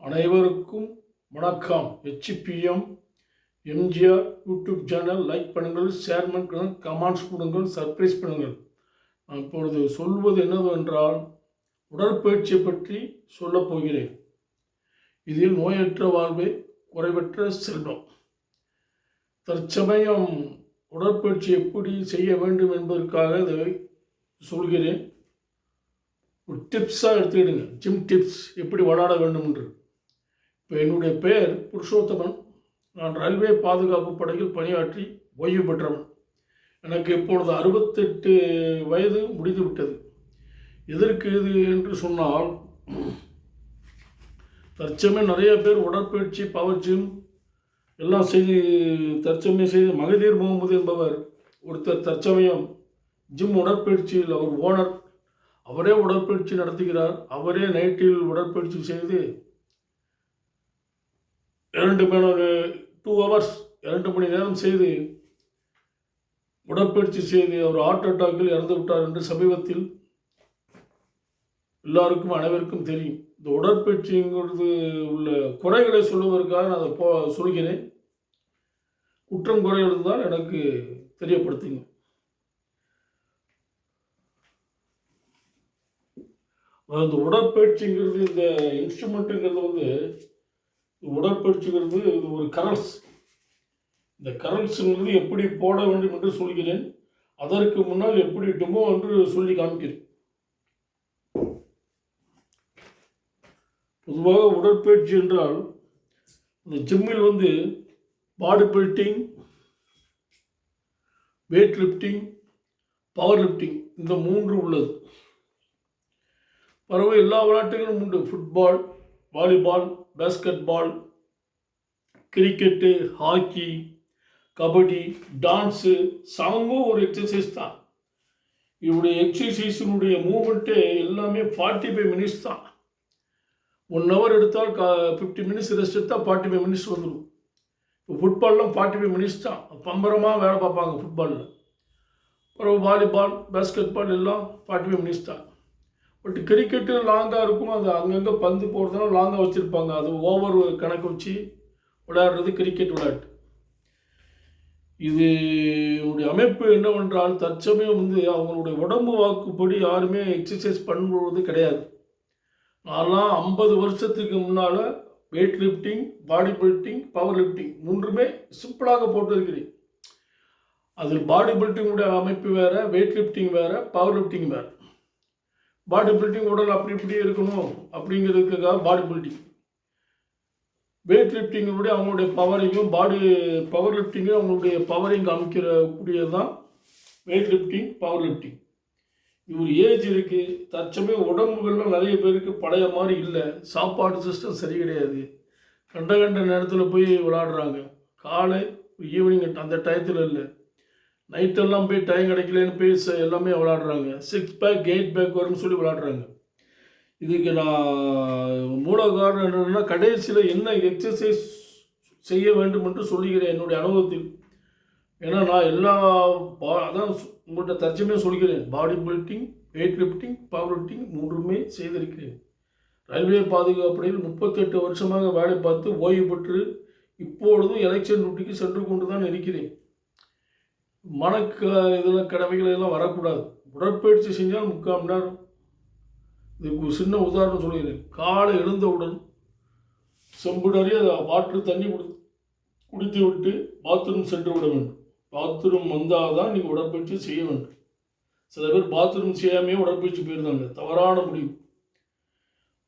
அனைவருக்கும் வணக்கம். HPM MGR YouTube channel like பண்ணுங்கள், ஷேர் பண்ணுங்கள், கமெண்ட்ஸ் கொடுங்கள், சர்ப்ரைஸ் பண்ணுங்கள். நான் இப்பொழுது சொல்வது என்னவென்றால், உடற்பயிற்சியை பற்றி சொல்லப் போகிறேன். இதில் நோயற்ற வாழ்வே குறைவற்ற செல்வம். தற்சமயம் உடற்பயிற்சி எப்படி செய்ய வேண்டும் என்பதற்காக இதை சொல்கிறேன். ஒரு டிப்ஸாக எடுத்துக்கிடுங்க. ஜிம் டிப்ஸ் எப்படி விளையாட வேண்டும் என்று. இப்போ என்னுடைய பெயர் புருஷோத்தமன். நான் ரயில்வே பாதுகாப்பு படையில் பணியாற்றி ஓய்வு பெற்றவன். எனக்கு இப்பொழுது 68 வயது முடிந்து விட்டது. எதற்கு இது என்று சொன்னால், தற்சமயம் நிறைய பேர் உடற்பயிற்சி, பவர் ஜிம் எல்லாம் செய்து தற்சமயம் செய்து மகதீர் முகமது என்பவர் ஒருத்தர் தற்சமயம் ஜிம் உடற்பயிற்சியில் அவர் ஓனர். அவரே உடற்பயிற்சி நடத்துகிறார். அவரே நைட்டில் உடற்பயிற்சி செய்து 2 மணி நேரம் செய்து உடற்பயிற்சி செய்து அவர் ஹார்ட் அட்டாக்கில் இறந்து விட்டார் என்று சமீபத்தில் எல்லாருக்கும் அனைவருக்கும் தெரியும். இந்த உடற்பயிற்சிங்கிறது உள்ள குறைகளை சொல்வதற்காக நான் அதை சொல்கிறேன். குற்றம் குறை இருந்தால் எனக்கு தெரியப்படுத்துங்க. அந்த உடற்பயிற்சிங்கிறது, இந்த இன்ஸ்ட்ருமெண்ட்டுங்கிறது உடற்பயிற்சிங்கிறது இது ஒரு கரல்ஸ். இந்த கரல்ஸுங்கிறது எப்படி போட வேண்டும் என்று சொல்கிறேன். அதற்கு முன்னால் எப்படி டெமோ என்று சொல்லி காமிக்கிறேன். பொதுவாக உடற்பயிற்சி என்றால், இந்த ஜிம்மில் body building, weight lifting, power lifting, இந்த 3 உள்ளது. பரவாயில்ல, எல்லா விளையாட்டுகளும் உண்டு. Football, volleyball, basket ball, cricket, hockey, kabaddi, dance, சாங்கும் ஒரு எக்ஸசைஸ் தான். இவருடைய எக்ஸசைஸினுடைய மூமெண்ட்டே எல்லாமே 45 மினிட்ஸ் தான். 1 ஹவர் எடுத்தால் 50 மினிட்ஸ் ரெஸ்ட் எடுத்தால் 45 மினிட்ஸ் வந்துடும். இப்போ ஃபுட்பால்லாம் 45 மினிட்ஸ் தான். பம்பரமாக வேலை பார்ப்பாங்க ஃபுட்பாலில். அப்புறம் வாலிபால், பேஸ்கெட் பால் எல்லாம் 45 மினிட்ஸ் தான். பட் கிரிக்கெட்டு லாங்காக இருக்கும். அது அங்கங்கே பந்து போடுறதுனால லாங்காக வச்சுருப்பாங்க. அது ஓவர் கணக்கு வச்சு விளையாடுறது கிரிக்கெட் விளையாட்டு. இது உடைய அமைப்பு என்னவென்றால், தற்சமயம் அவங்களுடைய உடம்பு வாக்குப்படி யாருமே எக்ஸசைஸ் பண்ணுவது கிடையாது. நான்லாம் 50 வருஷத்துக்கு முன்னால் weight lifting, body building, power lifting 3மே சிம்பிளாக போட்டிருக்கிறேன். அதில் பாடி பில்டிங்குடைய அமைப்பு வேறு, வெயிட் லிஃப்டிங் வேறு, பவர் லிஃப்டிங் வேறு. பாடி பில்டிங் உடல் அப்படி இப்படி இருக்கணும் அப்படிங்கிறதுக்காக பாடி பில்டிங். வெயிட் லிஃப்டிங்களுடைய அவங்களுடைய பவரையும், பவர் லிஃப்டிங்கும் அவங்களுடைய பவரையும் காமிக்கக்கூடியது தான் வெயிட் லிஃப்டிங், பவர் லிஃப்டிங். இவர் ஏஜ் இருக்குது. தற்சமயம் உடம்புகள்லாம் நிறைய பேருக்கு பழைய மாதிரி இல்லை. சாப்பாடு சிஸ்டம் சரி கிடையாது. கண்ட நேரத்தில் போய் விளாடுறாங்க. காலை ஈவினிங் அந்த டயத்தில் இல்லை, நைட்டெல்லாம் போய் டைம் கிடைக்கலன்னு போய் எல்லாமே விளாடுறாங்க. 6 பேக் 8 பேக் வரும்னு சொல்லி விளாடுறாங்க. இதுக்கு நான் மூல காரணம் என்னென்னா, கடைசியில் என்ன எக்ஸசைஸ் செய்ய வேண்டும் என்று சொல்லுகிறேன் என்னுடைய அனுபவத்தில். ஏன்னா நான் அதான் உங்கள்கிட்ட தற்சமயம் சொல்கிறேன். Body building, weight lifting, power lifting 3மே செய்திருக்கிறேன். ரயில்வே பாதுகாப்படையில் 38 வருஷமாக வேலை பார்த்து ஓய்வு பெற்று இப்பொழுதும் எலெக்ஷன் டியூட்டிக்கு சென்று கொண்டு தான் இருக்கிறேன். இதெல்லாம் கடமைகள் எல்லாம் வரக்கூடாது. உடற்பயிற்சி செஞ்சால் 3/4 மணி நேரம். இதுக்கு ஒரு சின்ன உதாரணம் சொல்கிறேன். காலை எழுந்தவுடன் செம்பு நிறைய வாட்டர் தண்ணி குடித்து விட்டு பாத்ரூம் சென்று விட வேண்டும். பாத்ரூம் வந்தால் தான் நீங்கள் உடற்பயிற்சி செய்ய வேண்டும். சில பேர் பாத்ரூம் செய்யாமையே உடற்பயிற்சி போயிருந்தாங்க. தவறான முடிவு.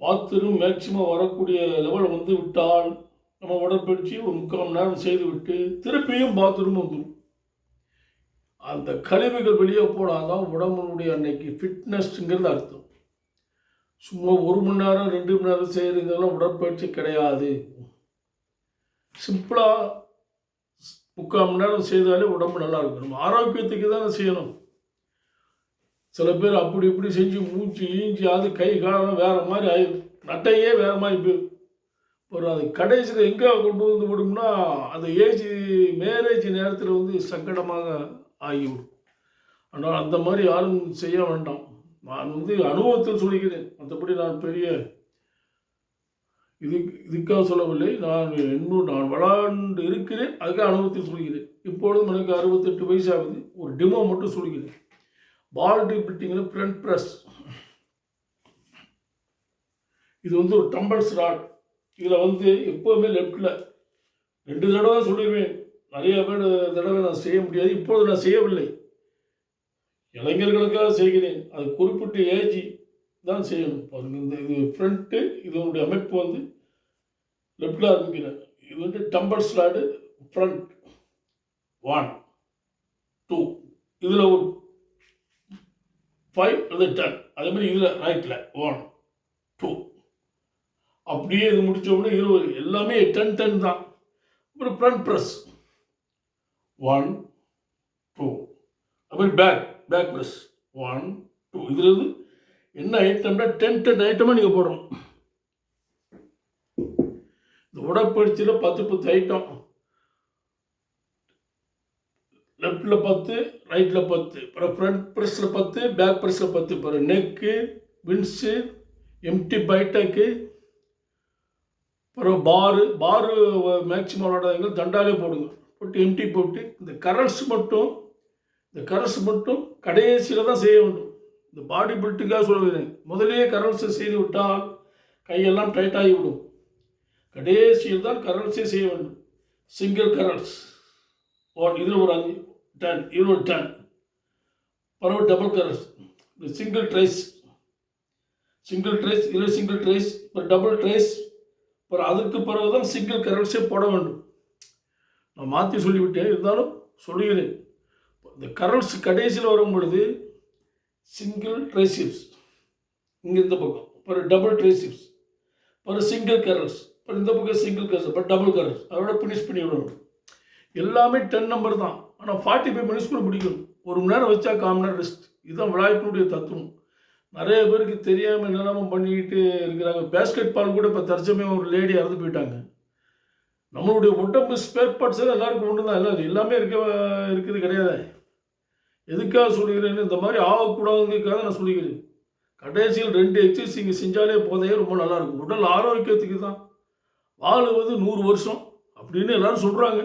பாத்ரூம் மேக்சிமம் வரக்கூடிய லெவல் விட்டால் நம்ம உடற்பயிற்சி ஒரு 3/4 மணி நேரம் செய்து விட்டு திருப்பியும் பாத்ரூம் வந்துடும். அந்த கழிவுகள் வெளியே போனால் தான் உடம்புடைய அன்னைக்கு ஃபிட்னஸ்ங்கிறது அர்த்தம். சும்மா 1 மணி நேரம் 2 மணி நேரம் செய்கிறதெல்லாம் உடற்பயிற்சி கிடையாது. சிம்பிளாக 3/4 மணி நேரம் செய்தாலே உடம்பு நல்லா இருக்கும். நம்ம ஆரோக்கியத்துக்கு தானே செய்யணும். சில பேர் அப்படி இப்படி செஞ்சு மூச்சு ஈஞ்சி அது கை காலம் வேறு மாதிரி ஆயிடும். நட்டையே வேறு மாதிரி போயிடும். ஒரு அது கடைசியில் எங்கே கொண்டு விடும்னா, அந்த மேரேஜ் நேரத்தில் சங்கடமாக ஆகிவிடும். ஆனால் அந்த மாதிரி யாரும் செய்ய வேண்டாம். நான் அனுபவத்தில் சொல்கிறேன். மற்றபடி நான் பெரிய இதுக்காக சொல்லவில்லை. நான் விளையாண்டு இருக்கிறேன், அதுக்காக அனுபவத்தில் சொல்கிறேன். இப்பொழுதும் எனக்கு 68 வயசு ஆகுது. ஒரு டெமோ மட்டும் சொல்கிறேன். பாடி பில்டிங்கில் ஃப்ரண்ட் ப்ரெஸ், இது ஒரு டம்பல்ஸ் ராட். இதில் எப்போவுமே லெஃப்டில் 2 தடவை சொல்லிடுவேன். நிறைய பேர் தடவை நான் செய்ய முடியாது. இப்பொழுது நான் செய்யவில்லை, இளைஞர்களுக்காக செய்கிறேன். அது குறிப்பிட்ட ஏஜ் தான் செய்யணும். பாருங்கள், இது ஃப்ரண்ட்டு, இதனுடைய அமைப்பு லெஃப்டில் ஆரம்பிக்கிறேன். இது டம்பல்ஸ் ராடு ஃப்ரண்ட் 1 2, இதில் ஒரு 5 அல்லது 10, அதே மாதிரி இதில் ரைட்டில் 1 2, அப்படியே இது முடித்த உடனே 20, எல்லாமே 10 தான். அப்புறம் ஃப்ரண்ட் ப்ரெஸ் 1 2, அப்புறம் பேக் ப்ரெஸ் 1 2. இதில் என்ன ஐட்டம்னா 10 ஐட்டமாக நீங்கள் போடணும். இந்த உடற்பயிற்சியில் 10 ஐட்டம். லெஃப்டில் 10, ரைட்டில் 10, அப்புறம் ஃப்ரண்ட் ப்ரெஸ்ஸில் 10, பேக் ப்ரெஸ்ஸில் 10, அப்புறம் நெக்கு, வின்ஸு, எம்டி பைட்டக்கு, அப்புறம் பாரு மேக்சிமம் விளாடாதீங்க, தண்டாலே போடுங்க. போட்டு எம்டி போட்டு இந்த கரல்ஸ் மட்டும் கடைசியில் தான் செய்ய வேண்டும். இந்த பாடி பில்ட்டுக்காக சொல்லுவேன். முதலே கரல்ஸை செய்து விட்டால் கையெல்லாம் டைட்டாகி விடும். கடைசியில் தான் கரல்ஸே செய்ய வேண்டும். சிங்கிள் கரல்ஸ் 1, இதில் ஒரு 5 10, இதில் ஒரு 10, பரவாயில்ல. டபுள் கரல்ஸ், சிங்கிள் ட்ரைஸ், இதில் சிங்கிள் ட்ரைஸ், இப்போ டபுள் ட்ரைஸ், அப்புறம் அதுக்கு பிறகு தான் சிங்கிள் கரல்ஸே போட வேண்டும். நான் மாற்றி சொல்லிவிட்டேன், இருந்தாலும் சொல்லுகிறேன். இந்த கரல்ஸ் கடைசியில் வரும் பொழுது சிங்கிள் ட்ரைசிப்ஸ், இங்கே இந்த பக்கம், அப்புறம் டபுள் ட்ரைசிப்ஸ், அப்புறம் சிங்கிள் கரல்ஸ், அப்புறம் இந்த பக்கம் சிங்கிள் கரல்ஸ், அப்புறம் டபுள் கரல்ஸ், அதோட ஃபினிஷ் பண்ணி விடணும். எல்லாமே 10 நம்பர் தான். ஆனால் 45 மினிட்ஸ் கூட முடிக்கணும். 1 மணி நேரம் வச்சா 1/4 மணி நேரம் ரெஸ்ட். இதுதான் விளையாட்டினுடைய தத்துவம். நிறைய பேருக்கு தெரியாமல் என்னெல்லாம பண்ணிக்கிட்டு இருக்கிறாங்க. பேஸ்கெட் பால் கூட இப்போ தற்சமயம் ஒரு லேடி இறந்து போயிட்டாங்க. நம்மளுடைய உடம்பு ஸ்பேர் பார்ட்ஸ் எல்லாருக்கும் ஒன்று தான். எல்லாமே இருக்குது கிடையாது. எதுக்காக சொல்லிக்கிறேன்னு, இந்த மாதிரி ஆகக்கூடாதுங்கிறதுக்காக நான் சொல்லிக்கிறேன். கடைசியில் 2 எக்ஸசைஸ் இங்கே செஞ்சாலே போதையே ரொம்ப நல்லாயிருக்கும். உடல் ஆரோக்கியத்துக்கு தான். வாழுவது 100 வருஷம் அப்படின்னு எல்லாரும் சொல்கிறாங்க.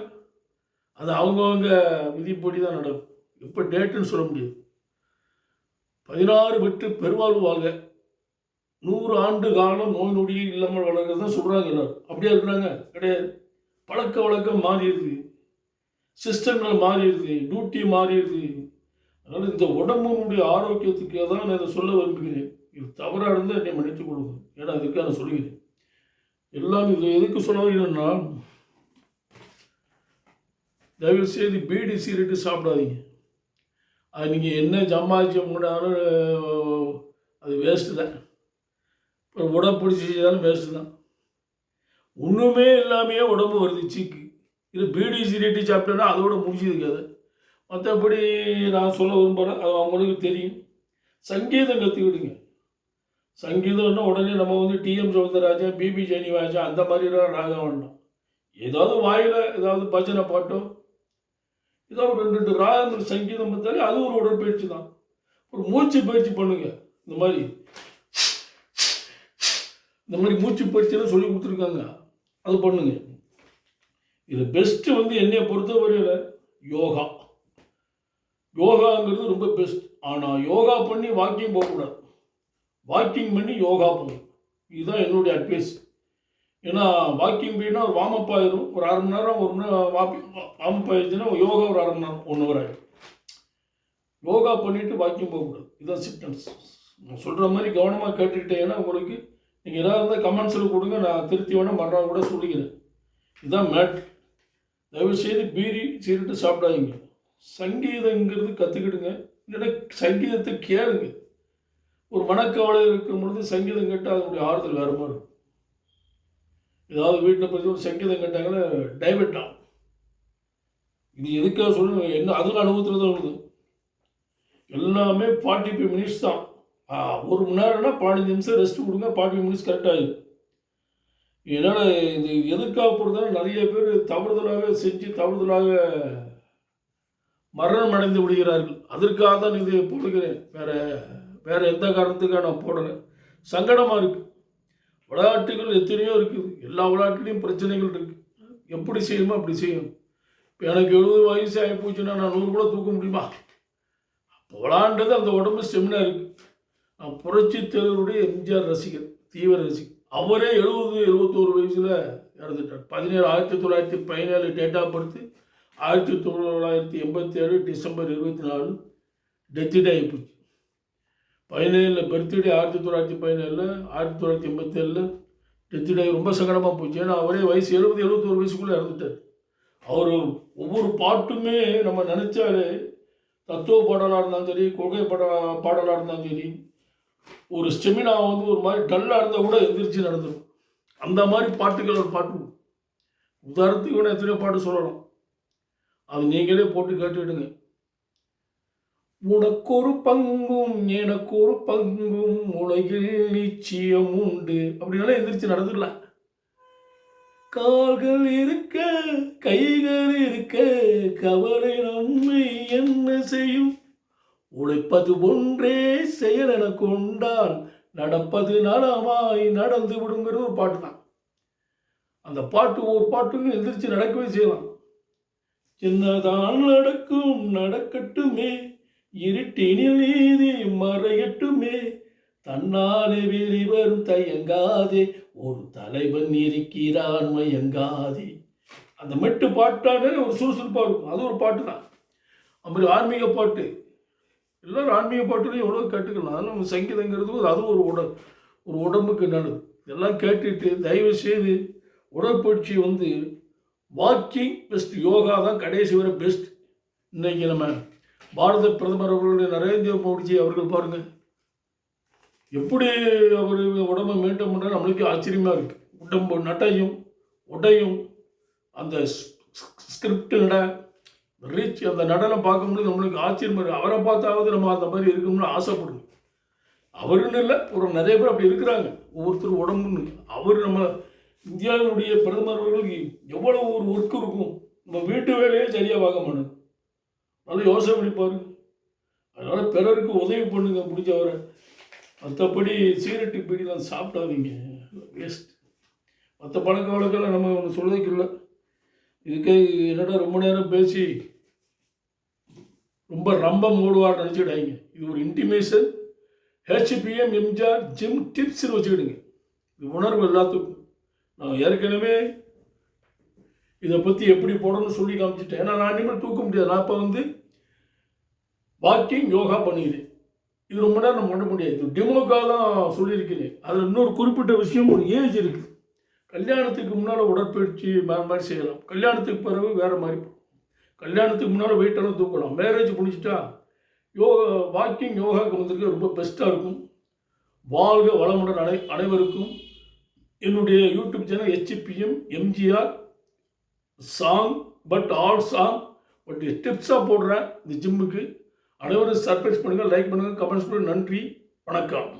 அது அவங்கவுங்க விதிப்படி தான் நடக்கும். இப்போ டேட்டுன்னு சொல்ல முடியாது. 16 பெற்று பெருவாழ்வு வாழ்க, 100 ஆண்டு காலம் நோய் நொடியில் இல்லாமல் வளர்கிறது தான் சொல்கிறாங்க எல்லாரும். அப்படியே இருக்கிறாங்க கிடையாது. பழக்க வழக்கம் மாறிடுது, சிஸ்டங்கள் மாறிடுது, டியூட்டி மாறிடுது. அதனால் இந்த உடம்புடைய ஆரோக்கியத்துக்கு தான் நான் இதை சொல்ல விரும்புகிறேன். இது தவறாக இருந்தால் என்னை மன்னித்துக் கொள்ளுங்க. ஏன்னா அதுக்காக நான் சொல்லுகிறேன். எல்லாம் இது எதுக்கு சொல்ல வரீங்கன்னா, தயவுசெய்து பீடி சிகரெட்டு சாப்பிடாதீங்க. அது நீங்கள் என்ன சம்பாதிச்சம் பண்ணாலும் அது வேஸ்ட்டு தான். இப்போ உடம்பிடிச்சி செய்தாலும் வேஸ்ட்டு தான். ஒன்றுமே இல்லாமையே உடம்பு வருது சீக்கு. இது பீடி சிகரெட்டு சாப்பிட்டோன்னா அதோட முடிஞ்சதுக்காது. மற்றபடி நான் சொல்ல விரும்புகிறேன், அது அவங்களுக்கு தெரியும். சங்கீதம் கற்றுக்கிடுங்க. சங்கீதம்னா உடனே நம்ம டிஎம் சௌந்தரராஜன், பிபி ஜெனிவாஜன் அந்த மாதிரிலாம் ராகம் வேண்டாம். ஏதாவது வாயில் ஏதாவது பஜனை பாட்டோ ஏதாவது 2 ராகங்கள் சங்கீதம் பார்த்தாலே அது ஒரு உடற்பயிற்சி தான். ஒரு மூச்சு பயிற்சி பண்ணுங்க. இந்த மாதிரி மூச்சு பயிற்சியெல்லாம் சொல்லி கொடுத்துருக்காங்க, அது பண்ணுங்க. இது பெஸ்ட்டு என்னையை பொறுத்தவரையில் யோகாங்கிறது ரொம்ப பெஸ்ட். ஆனால் யோகா பண்ணி வாக்கிங் போகக்கூடாது. வாக்கிங் பண்ணி யோகா போகணும். இதுதான் என்னுடைய அட்வைஸ். ஏன்னா வாக்கிங் போயின்னா ஒரு வார்மப் ஆயிரும். ஒரு 1/2 மணி நேரம் 1 மணி நேரம் வார்மப் ஆயிடுச்சுன்னா யோகா ஒரு 1/2 மணி நேரம் 1 ஹவர் ஆகிடும். யோகா பண்ணிவிட்டு வாக்கிங் போகக்கூடாது. இதுதான் சிம்டம்ஸ். நான் சொல்கிற மாதிரி கவனமாக கேட்டுக்கிட்டேன்னா உங்களுக்கு நீங்கள் ஏதாவது இருந்தால் கமெண்ட்ஸில் கொடுங்க, நான் திருத்தி வேணால் மறுநாள் கூட சொல்லிக்கிறேன். இதுதான் மேட்ரு. தயவுசெய்து பீடி சிகரெட்டு சாப்பிடாதீங்க. சங்கீதங்கிறது கற்றுக்கிடுங்க. இல்லைன்னா சங்கீதத்தை கேளுங்க. ஒரு மனக்கவலை இருக்கும் பொழுது சங்கீதம் கேட்டால் அதனுடைய ஆறுதல் வேறு மாதிரி இருக்கும். ஏதாவது வீட்டில் பற்றி ஒரு சங்கீதம் கேட்டாங்கன்னா டைவர்ட் ஆகும். இது எதுக்காக சொல்லணும், என்ன அதில் அனுபவத்தில் தான் வருது. எல்லாமே 45 மினிட்ஸ் தான். 1 மணி நேரம்னா 15 நிமிஷம் ரெஸ்ட் கொடுங்க, 45 மினிட்ஸ் கரெக்டாகிடும். என்னால் இது எதுக்காக போகிறதுனா நிறைய பேர் தவறுதலாக மரணம் அடைந்து விடுகிறார்கள். அதற்காக தான் இது போடுகிறேன். வேறு எந்த காரணத்துக்காக நான் போடலை. சங்கடமாக இருக்குது. விளையாட்டுகள் எத்தனையோ இருக்குது. எல்லா விளையாட்டுலேயும் பிரச்சனைகள் இருக்குது. எப்படி செய்யணுமோ அப்படி செய்யணும். இப்போ எனக்கு 70 வயசு ஆகி போச்சுன்னா நான் 100 கூட தூக்க முடியுமா? விளாண்டது அந்த உடம்பு ஸ்டெமினா இருக்குது. நான் புரட்சி தலைவருடைய எம்ஜிஆர் ரசிகர், தீவிர ரசிகர். அவரே 71 வயசில் இறந்துட்டார். 1917 date of birth, 1987 December 24 death day ஆகிப்போச்சு. 17 பர்த்டே 1917, 1987 டெத்து டே ரொம்ப சங்கடமாக போச்சு. ஏன்னா அவரே வயசு 71 வயசுக்குள்ளே இறந்துட்டார். அவர் ஒவ்வொரு பாட்டுமே நம்ம நினச்சாலே தத்துவ பாடலாக இருந்தாலும் சரி, கொள்கை பாடலாக இருந்தாலும் சரி, ஒரு ஸ்டெமினா ஒரு மாதிரி டல்லாக இருந்தால் கூட எந்திரிச்சு நடந்துடும். அந்த மாதிரி பாட்டுகள் ஒரு பாட்டு. உதாரணத்துக்கு கூட எத்தனையோ பாட்டு சொல்லலாம். அது நீங்களே போட்டு கேட்டுக்கிடுங்க. உனக்கொரு பங்கும் எனக்கொரு பங்கும் உலகில் நிச்சயம் உண்டு அப்படின்னால எந்திரிச்சு நடந்துடலாம். கால்கள் இருக்க கைகள் இருக்க கவலை நம்மை என்ன செய்யும்? உழைப்பது ஒன்றே செயல் என கொண்டால் நடப்பது நலமாய் நடந்து விடுங்கிறது ஒரு பாட்டு தான். அந்த பாட்டு ஒரு பாட்டுக்கு எந்திரிச்சு நடக்கவே செய்யலாம். என்னதான் நடக்கும் நடக்கட்டுமே, இருட்டினில் நீதி மறையட்டுமே, தன்னாலே வெளிவரும் தயங்காதே, ஒரு தலைவன் இருக்கிறான் மயங்காதே. அந்த மெட்டு பாட்டானே ஒரு சுறுசுறுப்பாக இருக்கும். அது ஒரு பாட்டு தான். அப்படி ஆன்மீக பாட்டு, எல்லோரும் ஆன்மீக பாட்டுலையும் எவ்வளோ கேட்டுக்கலாம். அதனால் நம்ம சங்கீதங்கிறது அதுவும் ஒரு உடம்புக்கு நல்லது. இதெல்லாம் கேட்டுட்டு தயவு செய்து உடற்பயிற்சி வாக்கிங் பெஸ்ட், யோகா தான் கடைசி வரை பெஸ்ட். இன்றைக்கி நம்ம பாரத பிரதமர் அவர்களுடைய நரேந்திர மோடிஜி அவர்கள் பாருங்கள், எப்படி அவர் உடம்பை மெயின்டைன் பண்ணுற நம்மளுக்கு ஆச்சரியமாக இருக்குது. உடம்பு நட்டையும் உடையும் அந்த ஸ்கிரிப்ட் ரீச் அந்த நடனம் பார்க்கும்போது நம்மளுக்கு ஆச்சரியமாக இருக்குது. அவரை பார்த்தாவது நம்ம அந்த மாதிரி இருக்கணும்னு ஆசைப்படுங்க. அவருன்னு இல்லை, நிறைய பேர் அப்படி இருக்கிறாங்க. ஒவ்வொருத்தரும் உடம்புன்னு அவர் நம்ம இந்தியாவினுடைய பிரதமர் அவர்களுக்கு எவ்வளோ ஒரு ஒர்க் இருக்கும். நம்ம வீட்டு வேலையே சரியாக பார்க்க மாட்டோம். நல்லா யோசனை பண்ணி பாருங்க. அதனால் பிறருக்கு உதவி பண்ணுங்க முடிஞ்சவரை. மற்றபடி சிகரெட்டு பீடிலாம் சாப்பிடாதீங்க, வேஸ்ட். மற்ற பழக்க வழக்கெல்லாம் நம்ம ஒன்று சொல்றதுக்கு இல்லை. இதுக்கே என்னடா ரொம்ப நேரம் பேசி ரொம்ப ரம்பம் மூடுவார் நினச்சிடாங்க. இது ஒரு இன்டிமேஷன். HPM எம்ஜிஆர் ஜிம் டிப்ஸ்னு வச்சுக்கிடுங்க. இது உணர்வு எல்லாத்துக்கும். நான் ஏற்கனவே இதை பற்றி எப்படி போடணும்னு சொல்லி காமிச்சிட்டேன். ஏன்னா நான் இனிமேல் தூக்க முடியாது. நான் இப்போ வாக்கிங் யோகா பண்ணிக்கிறேன். இது ரொம்ப நேரம் நம்ம பண்ண முடியாது. டிமோகா தான் சொல்லியிருக்கிறேன். அதில் இன்னொரு குறிப்பிட்ட விஷயம், ஒரு ஏஜ் இருக்குது. கல்யாணத்துக்கு முன்னால் உடற்பயிற்சி மாதிரி செய்யலாம். கல்யாணத்துக்கு பிறகு வேறு மாதிரி. கல்யாணத்துக்கு முன்னால் வெயிட்டெல்லாம் தூக்கலாம். மேரேஜ் முடிச்சிட்டா வாக்கிங் யோகாவுக்கு ரொம்ப பெஸ்ட்டாக இருக்கும். வாழ்க வளமுடன் அனைவருக்கும். என்னுடைய YouTube channel HPM MGR song, but all song, but டிப்ஸாக போடுறேன் இந்த ஜிம்முக்கு. அனைவரும் சர்ப்ரைஸ் பண்ணுங்கள், லைக் பண்ணுங்கள், கமெண்ட்ஸ் பண்ணுங்கள். நன்றி, வணக்கம்.